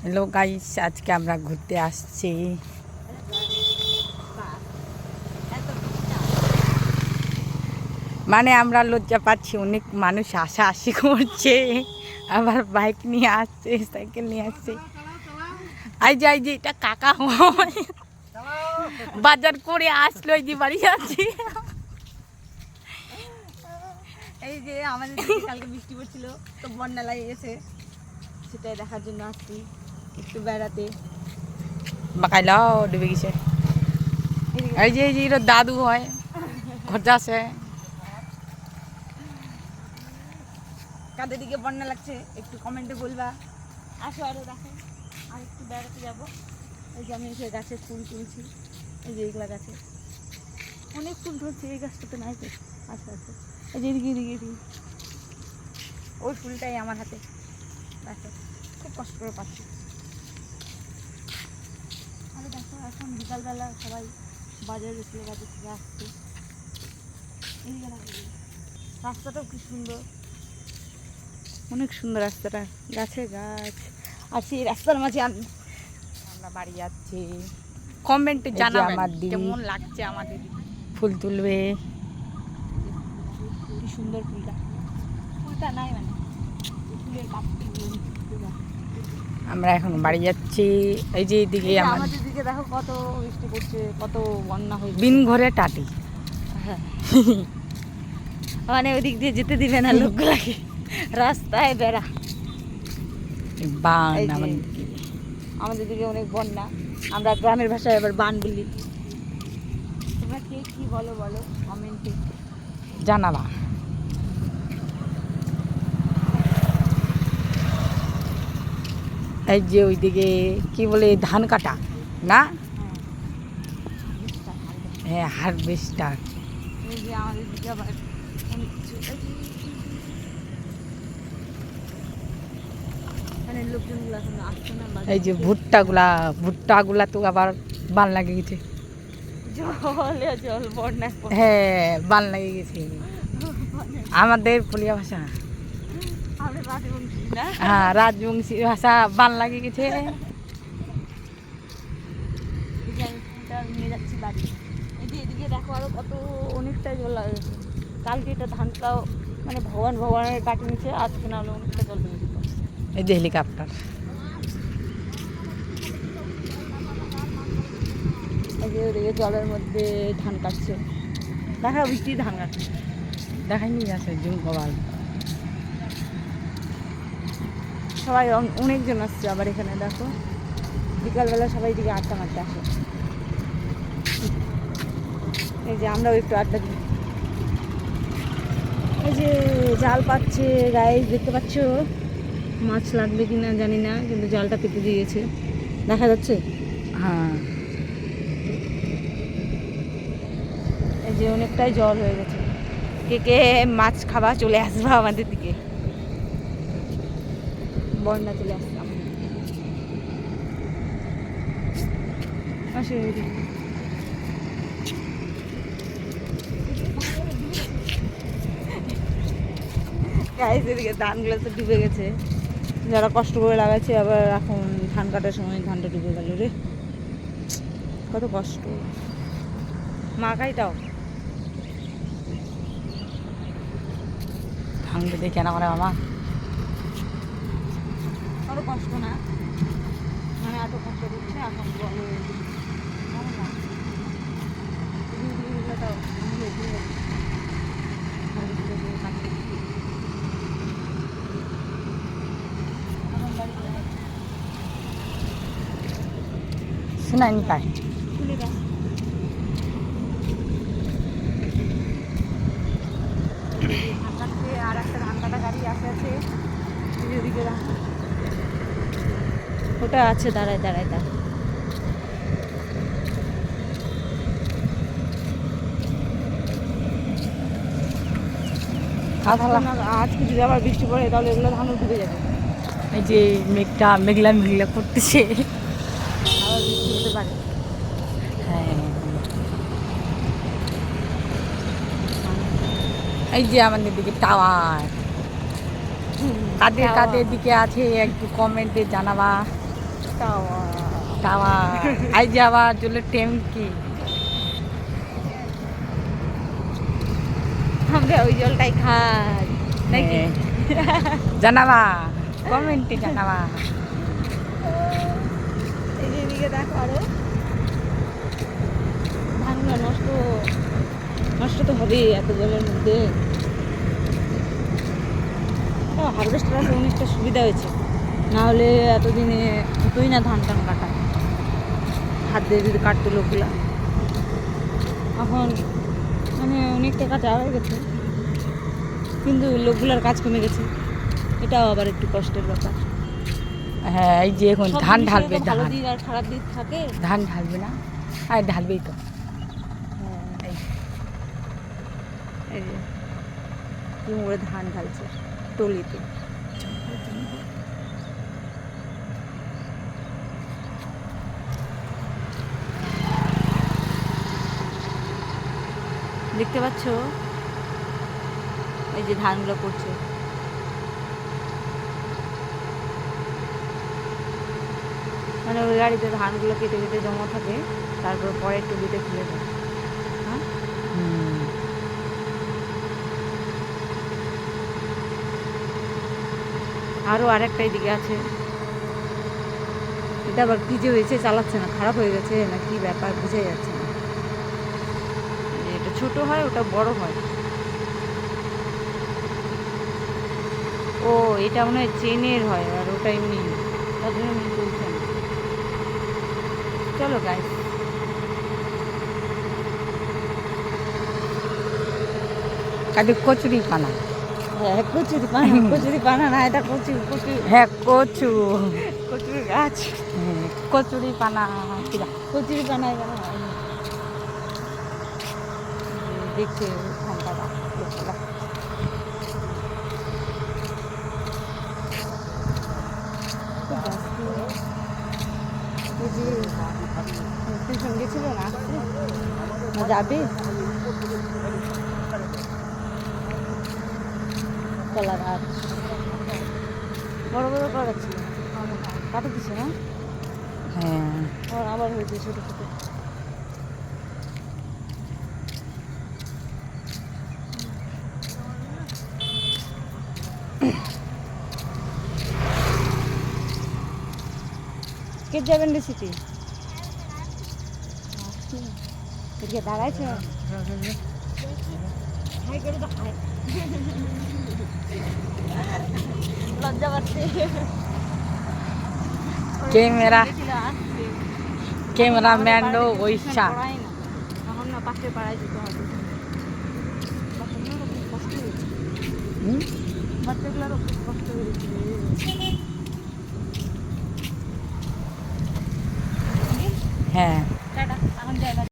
Hello guys, আজকে আমরা ঘুরতে আসছি। মানে আমরা লজ্জা পাচ্ছি, অনেক মানুষ আশি করছে, আবার বাইক নিয়ে আসছে, সাইকেল নিয়ে আসছে। আই যে এটা কাকা হয়, বাজার করে আসলো, এই যে বাড়ি যাচ্ছি। এই যে আমাদের কালকে বৃষ্টি পড়ছিল, তো বন্যা লাগে গেছে, সেটাই দেখার জন্য আসছি একটু বেড়াতে। বাকাইলাও ডুবে গেছে। এই যে এর দাদু হয়, ঘরতে আসে। কাদের দিকে বন্যা লাগছে একটু কমেন্টে বলবা। আসো আরো দেখো, আর একটু বেড়াতে যাবো। এই যে আমি এসে গাছের ফুল তুলছি, এই যে এইগুলা গাছে অনেক ফুল ধরছে, এই গাছটাতে নাই তো। আচ্ছা আচ্ছা, এই যে এদিকে এদিকে এদিকে ওই ফুলটাই আমার হাতে। দেখো খুব কষ্ট করে পাচ্ছি। আরে দেখো এখন বিকালবেলা সবাই বাজারে গেছিলো, বাজার থেকে আসছে। এইদিকে রাস্তাটাও কি সুন্দর, অনেক সুন্দর রাস্তাটা, গাছে গাছ আছে এই রাস্তার মাঝে। আমরা বাড়ি যাচ্ছি। কমেন্টে জানাবেন কেমন লাগছে আমাদের। ফুল তুলবে, কি সুন্দর ফুলটা, ফুলটা নাই মানে ফুলের কাপড়। আমরা এখন বাড়ি যাচ্ছি। এই যে এইদিকে আমাদের দিকে দেখো কত বৃষ্টি পড়ছে, কত বন্যা হয়েছে। বিন ঘরে টাটি, হ্যাঁ মানে ওই দিক দিয়ে যেতে দিবে না লোকগুলাকে, রাস্তায় বেড়া। বান এই যে আমাদের দিকে অনেক বন্যা, আমরা গ্রামের ভাষায় আবার বান বলি। তোমরা কে কি বলো বলো কমেন্টে জানাবা। এই যে ওইদিকে কি বলে ধান কাটা না, হ্যাঁ হারভেস্টার। এই যে আমাদের দিকে আবার অনেক কিছু, মানে লোকজনগুলো এখন আসছে না। এই যে ভুট্টাগুলা তো আবার বান লাগে গেছে। জলে জল বন্যা, হ্যাঁ বান লাগে গেছে। আমাদের ফুলিয়া ভাষা, হ্যাঁ রাজবংশী ভাষা, বান লাগে গেছে। নিয়ে যাচ্ছি বাড়ি। এই যে এদিকে দেখো আরো কত অনেকটাই জল লাগছে। কালকে এটা ধানটাও মানে ভগবানের কাটি নিচ্ছে, আজকে না হলে অনেকটা জল লেগে যেত। এই যে হেলিকপ্টার, এই যে ওদিকে জলের মধ্যে ধান কাটছে, দেখা বৃষ্টি ধান কাটছে। দেখাইনি আছে জুম কবাল। সবাই অনেকজন আসছে আবার এখানে, দেখো বিকালবেলা সবাই দিকে আড্ডা মারতে আসে। এই যে আমরাও একটু আড্ডা দিই। এই যে জাল পাচ্ছে গাইস, দেখতে পাচ্ছ, মাছ লাগবে কিনা জানি না, কিন্তু জালটা পেতে দিয়েছে, দেখা যাচ্ছে। হ্যাঁ এই যে অনেকটাই জল হয়ে গেছে। কে কে মাছ খাওয়া চলে আসবা আমাদের দিকে, বন্যা চলে আসছে আমাদের দিকে। আসে গাইস, এদিকে ধানগুলো তো ডুবে গেছে, যারা কষ্ট করে লাগাচ্ছে, আবার এখন ধান কাটার সময় ধানটা ডুবে গেল রে, কত কষ্ট। মাকাইটাও ভাঙবে দেখে না করে মামা। কত কষ্ট না, মানে এত কষ্ট করছে এখন বলে কেমন লাগছে। শোনায়নি পায়। খুলে দাও। ধান কাটছে, আর একটা ধান কাটা গাড়ি আসে আছে ওদিকে, ওটা আছে দাঁড়ায় দাঁড়ায় দাঁড়ায়। আজকে যদি আবার বৃষ্টি পড়ে তাহলে এগুলো ধানও ডুবে যাবে। এই যে মেঘটা মেঘলা মেঘলা করতেছে, আবার বৃষ্টি হতে পারে। হ্যাঁ এই যে আমাদের দিকে টাওয়ার, কাদের কাদের দিকে আছে একটু কমেন্টে জানাবা। টাওয়া আই যাওয়া জলের ট্যাঙ্কি আমরা ওই জলটাই খাই নাকি? জানাবা কমেন্টে জানাবা। এই যে এদিকে দেখো আরো ধানগুলো নষ্ট নষ্ট তো হবেই এত জলের মধ্যে। হারভেস্টার আছে, অনেকটা সুবিধা হয়েছে, না হলে এতদিনে হতোই না ধান টান কাটা, হাত দিয়ে যদি কাটতো লোকগুলা। এখন মানে অনেকটা কাটা হয়ে গেছে, কিন্তু লোকগুলার কাজ কমে গেছে, এটাও আবার একটু কষ্টের ব্যাপার। হ্যাঁ এই যে এখন সব ধান জিনিসের ঢালবে, তো ভালো ধান দিক আর খারাপ দিক থাকে। ধান ঢালবে না, আর ঢালবেই তো। এই যে কি মোড়ে ধান ঢালছে টলিতে। দেখতে পাচ্ছ এই যে ধানগুলো পড়ছে, মানে ওই গাড়িতে ধানগুলো কেটে কেটে জমা থাকে, তারপর পরে টুলিতে খুলে দেয়। হ্যাঁ, আরও আরেকটা এদিকে আছে, এটা আবার কী যে হয়েছে, চালাচ্ছে না, খারাপ হয়ে গেছে না কি ব্যাপার বুঝাই যাচ্ছে না। এটা ছোট হয়, ওটা বড় হয়। ও এটা মনে হয় চেনের হয়, আর ওটা এমনি, তার জন্য এমনি চলছে না। চলো গাইস, কাটি কচুরি পানা। হ্যাঁ কচুরি পানা, কচুরি পানা না, এটা কচু কচু, হ্যাঁ কচু, কচুর গাছ, কচুরি পানা কিরা কচুরি পানা এখানে হয় না। দেখছে ধানটা লোকগুলা। টিউশন গেছিল না, আসছে না যাবে? কলা গাছ বড় বড় কলা ছিল, কাটা দিছে না? হ্যাঁ আবার হয়েছে ছোট ছোট। কে যাবেন রে সিটি? এদিকে দাঁড়াইছে, হাই করে তো হাই, লজ্জা পাচ্ছে। ক্যামেরাম্যান ওইসা এখন না পাশে পাড়ায় যেতে হবে, কষ্ট হয়েছে, বাচ্চাগুলোরও খুব কষ্ট হয়েছে। হ্যাঁ